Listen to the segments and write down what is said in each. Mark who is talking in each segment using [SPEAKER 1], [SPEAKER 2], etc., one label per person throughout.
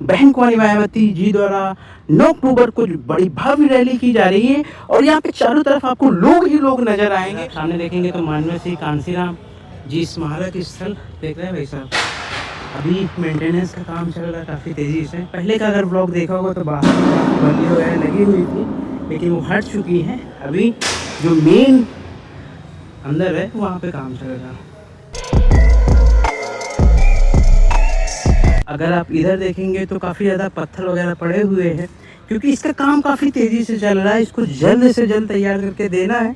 [SPEAKER 1] बहन कुंवारी मायावती जी द्वारा 9 अक्टूबर को बड़ी भव्य रैली की जा रही है और यहाँ पे चारों तरफ आपको लोग ही लोग नजर आएंगे। सामने देखेंगे तो माननीय श्री कांसीराम जी स्मारक स्थल देख रहे हैं भाई साहब। अभी मेंटेनेंस का काम चल रहा है काफ़ी तेज़ी से। पहले का अगर ब्लॉग देखा होगा तो बाहर बल्ली वगैरह लगी हुई थी, लेकिन वो हट चुकी है। अभी जो मेन अंदर है वहाँ पे काम चल रहा है। अगर आप इधर देखेंगे तो काफ़ी ज़्यादा पत्थर वगैरह पड़े हुए हैं, क्योंकि इसका काम काफ़ी तेज़ी से चल रहा है। इसको जल्द से जल्द तैयार करके देना है,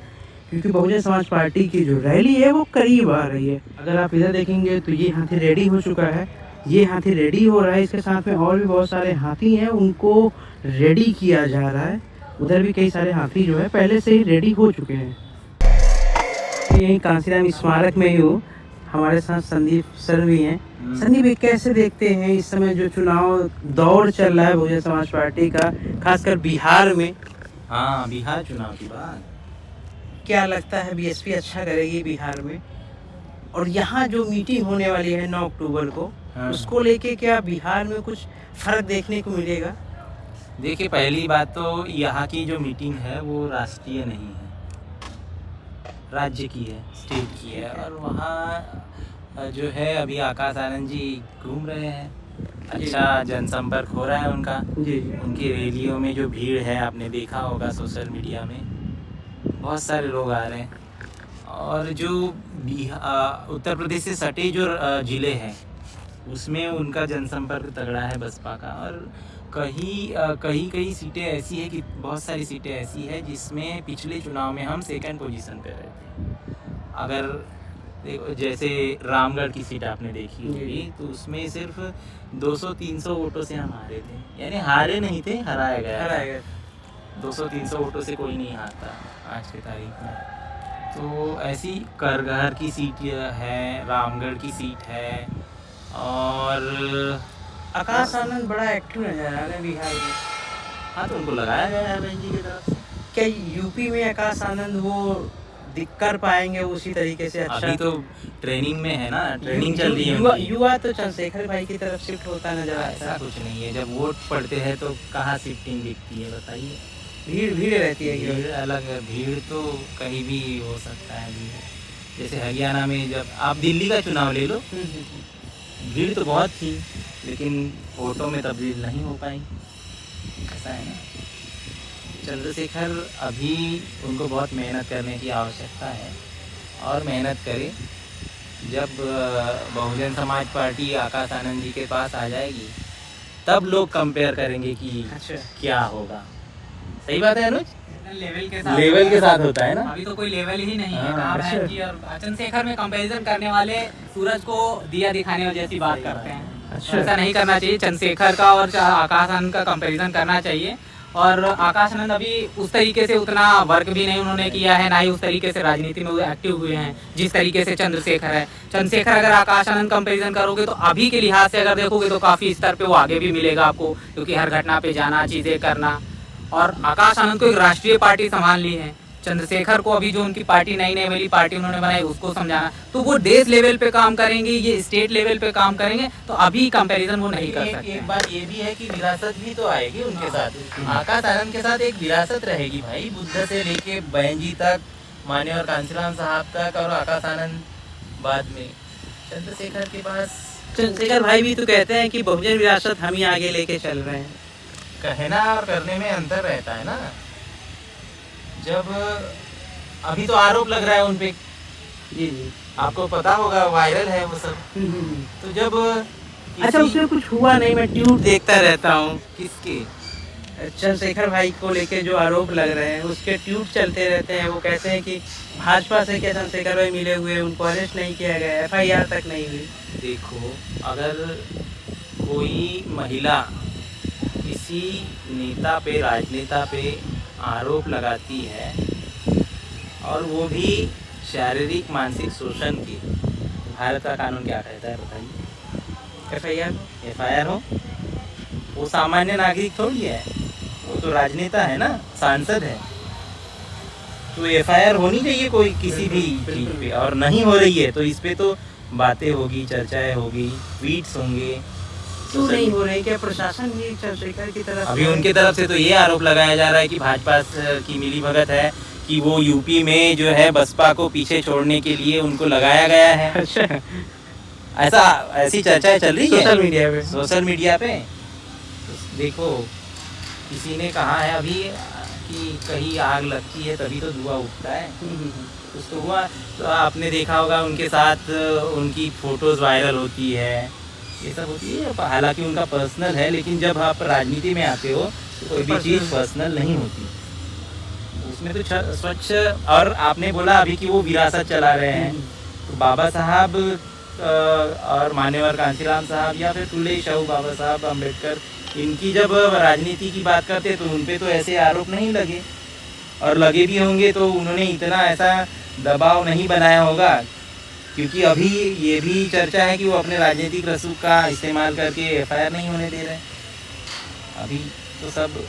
[SPEAKER 1] क्योंकि बहुजन समाज पार्टी की जो रैली है वो करीब आ रही है। अगर आप इधर देखेंगे तो ये हाथी रेडी हो चुका है, ये हाथी रेडी हो रहा है। इसके साथ में और भी बहुत सारे हाथी हैं, उनको रेडी किया जा रहा है। उधर भी कई सारे हाथी जो है पहले से ही रेडी हो चुके हैं। यही कांसीराम स्मारक में ही हो, हमारे साथ संदीप सर भी हैं। संदीप, कैसे देखते हैं इस समय जो चुनाव दौर चल रहा है बहुजन समाज पार्टी का, खासकर बिहार में?
[SPEAKER 2] हाँ, बिहार चुनाव की बात।
[SPEAKER 1] क्या लगता है बीएसपी अच्छा करेगी बिहार में? और यहाँ जो मीटिंग होने वाली है 9 अक्टूबर को,
[SPEAKER 2] हाँ।
[SPEAKER 1] उसको लेके क्या बिहार में कुछ फर्क देखने को मिलेगा?
[SPEAKER 2] देखिए, पहली बात तो यहाँ की जो मीटिंग है वो राष्ट्रीय नहीं है, राज्य की है, स्टेट की है। और वहाँ जो है अभी आकाश आनंद जी घूम रहे हैं, अच्छा जनसंपर्क हो रहा है उनका।
[SPEAKER 1] जी।
[SPEAKER 2] उनकी रैलियों में जो भीड़ है आपने देखा होगा सोशल मीडिया में, बहुत सारे लोग आ रहे हैं। और जो उत्तर प्रदेश से सटे जो ज़िले हैं उसमें उनका जनसंपर्क तगड़ा है बसपा का। और कई सीटें ऐसी है कि बहुत सारी सीटें ऐसी है जिसमें पिछले चुनाव में हम सेकंड पोजीशन पे रहे थे। अगर देखो, जैसे रामगढ़ की सीट आपने देखी होगी तो उसमें सिर्फ 200-300 वोटों से हम हारे थे, यानी हारे नहीं थे, हराया गया। 200-300 वोटों से कोई नहीं हारता आज की तारीख में। तो ऐसी करगहर की सीट है, रामगढ़ की सीट है। और
[SPEAKER 1] आकाश आनंद बड़ा एक्टिव नजर आ रहा है बिहार में।
[SPEAKER 2] हाँ, तो उनको लगाया गया है बहन जी की तरफ से।
[SPEAKER 1] क्या यूपी में आकाश आनंद वो कर पाएंगे उसी तरीके से? अच्छा,
[SPEAKER 2] अभी तो ट्रेनिंग में है ना, ट्रेनिंग चल रही है।
[SPEAKER 1] युवा तो चंद्रशेखर भाई की तरफ शिफ्ट होता नजर आता है।
[SPEAKER 2] ऐसा कुछ नहीं है, जब वोट पड़ते हैं तो कहाँ शिफ्टिंग दिखती है बताइए?
[SPEAKER 1] भीड़ रहती है।
[SPEAKER 2] भीड़ अलग है, भीड़ तो कहीं भी हो सकता है। भीड़ जैसे हरियाणा में, जब आप दिल्ली का चुनाव ले लो, भीड़ तो बहुत थी लेकिन वोटों में तब्दील नहीं हो पाई। ऐसा है ना। चंद्रशेखर अभी उनको बहुत मेहनत करने की आवश्यकता है और मेहनत करे। जब बहुजन समाज पार्टी आकाश आनंद जी के पास आ जाएगी तब लोग कंपेयर करेंगे कि
[SPEAKER 1] अच्छा
[SPEAKER 2] क्या होगा। सही बात है अनुज?
[SPEAKER 3] लेवल
[SPEAKER 2] के साथ होता है ना।
[SPEAKER 3] अभी तो कोई लेवल ही नहीं है।
[SPEAKER 2] हाँ,
[SPEAKER 3] कहाँ बहन जी और चंद्रशेखर में कंपैरिजन करने वाले सूरज को दिया दिखाने जैसी बात करते हैं।
[SPEAKER 1] अच्छा।
[SPEAKER 3] ऐसा नहीं करना चाहिए। चंद्रशेखर का और आकाश आनंद का कंपैरिजन करना चाहिए। और आकाश आनंद अभी उस तरीके से उतना वर्क भी नहीं उन्होंने किया है, ना ही उस तरीके से राजनीति में एक्टिव हुए हैं जिस तरीके से चंद्रशेखर है। चंद्रशेखर अगर आकाश आनंद कंपैरिजन करोगे तो अभी के लिहाज से अगर देखोगे तो काफ़ी स्तर पे वो आगे भी मिलेगा आपको, क्योंकि हर घटना पे जाना, चीज़ें करना। और आकाश आनंद को एक राष्ट्रीय पार्टी संभाल ली है। चंद्रशेखर को अभी जो उनकी पार्टी नई वाली पार्टी उन्होंने बनाई उसको समझाना, तो वो देश लेवल पे काम करेंगे, ये स्टेट लेवल पे काम करेंगे, तो अभी कंपैरिजन वो नहीं कर सकते।
[SPEAKER 2] एक बात ये भी है कि विरासत भी तो आएगी उनके साथ। आकाश आनंद के साथ एक विरासत रहेगी भाई, बुद्ध से लेके बहन जी तक, मान्य और कांसीराम साहब तक, और आकाश आनंद बाद में। चंद्रशेखर के पास,
[SPEAKER 1] चंद्रशेखर भाई भी तो कहते हैं कि बहुजन विरासत हम ही आगे लेके चल रहे हैं।
[SPEAKER 2] कहना और करने में अंतर रहता है ना। जब अभी तो आरोप लग रहा है उन पे,
[SPEAKER 1] जी,
[SPEAKER 2] आपको पता होगा, वायरल है वो सब। तो जब
[SPEAKER 1] अच्छा, उसमें कुछ हुआ नहीं, मैं ट्यूब देखता रहता हूँ।
[SPEAKER 2] किसके?
[SPEAKER 1] चंद्रशेखर भाई को लेके जो आरोप लग रहे हैं उसके ट्यूब चलते रहते हैं। वो कहते हैं कि भाजपा से क्या चंद्रशेखर भाई मिले हुए, उनको अरेस्ट नहीं किया गया, FIR तक नहीं हुई।
[SPEAKER 2] देखो, अगर कोई महिला किसी नेता पे, राजनेता पे आरोप लगाती है और वो भी शारीरिक मानसिक शोषण की, भारत का कानून क्या कहता है बताइए? FIR हो। वो सामान्य नागरिक थोड़ी है, वो तो राजनेता है ना, सांसद है। तो FIR होनी चाहिए कोई किसी भी चीज़ पे, और नहीं हो रही है तो इस पे तो बातें होगी, चर्चाएं होगी, ट्वीट्स होंगे,
[SPEAKER 1] क्यों नहीं हो रही? क्या प्रशासन भी चंद्रशेखर की तरफ
[SPEAKER 2] अभी उनके तरफ से तो ये आरोप लगाया जा रहा है कि भाजपा की मिलीभगत है, कि वो यूपी में जो है बसपा को पीछे छोड़ने के लिए उनको लगाया गया है।
[SPEAKER 1] अच्छा,
[SPEAKER 2] ऐसी चर्चाएं चल रही है
[SPEAKER 1] सोशल मीडिया पे।
[SPEAKER 2] सोशल मीडिया पे। तो देखो, किसी ने कहा है अभी कि कहीं आग लगती है तभी तो धुआं उठता है, कुछ तो हुआ। तो आपने देखा होगा उनके साथ उनकी फोटोज वायरल होती है, ये सब होती है। हालांकि उनका पर्सनल है, लेकिन जब आप राजनीति में आते हो तो कोई भी चीज़ पर्सनल नहीं होती, उसमें तो स्वच्छ। और आपने बोला अभी कि वो विरासत चला रहे हैं, तो बाबा साहब और मान्यवर कांशीराम साहब या फिर फुले शाहू बाबा साहब अम्बेडकर, इनकी जब राजनीति की बात करते तो उन पे तो ऐसे आरोप नहीं लगे, और लगे भी होंगे तो उन्होंने इतना ऐसा दबाव नहीं बनाया होगा, क्योंकि अभी ये भी चर्चा है कि वो अपने राजनीतिक रसूख का इस्तेमाल करके एफआईआर नहीं होने दे रहे। अभी तो सब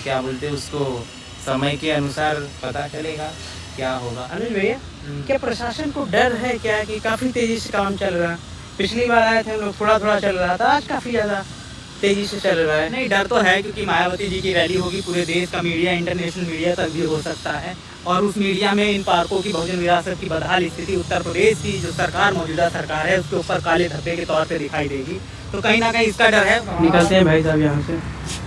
[SPEAKER 2] क्या बोलते हैं उसको, समय के अनुसार पता चलेगा क्या होगा।
[SPEAKER 1] अनुज भैया, क्या प्रशासन को डर है क्या कि काफी तेजी से काम चल रहा है? पिछली बार आए थे हम लोग, थोड़ा थोड़ा चल रहा था, आज काफी ज्यादा तेजी से चल रहा है।
[SPEAKER 3] नहीं, डर तो है, क्योंकि मायावती जी की रैली होगी, पूरे देश का मीडिया, इंटरनेशनल मीडिया तक भी हो सकता है, और उस मीडिया में इन पार्कों की, बहुजन विरासत की बदहाल स्थिति उत्तर प्रदेश की जो सरकार, मौजूदा सरकार है, उसके ऊपर काले धब्बे के तौर पे दिखाई देगी। तो कहीं ना कहीं इसका डर है।
[SPEAKER 1] निकलते हैं भाई साहब यहाँ से।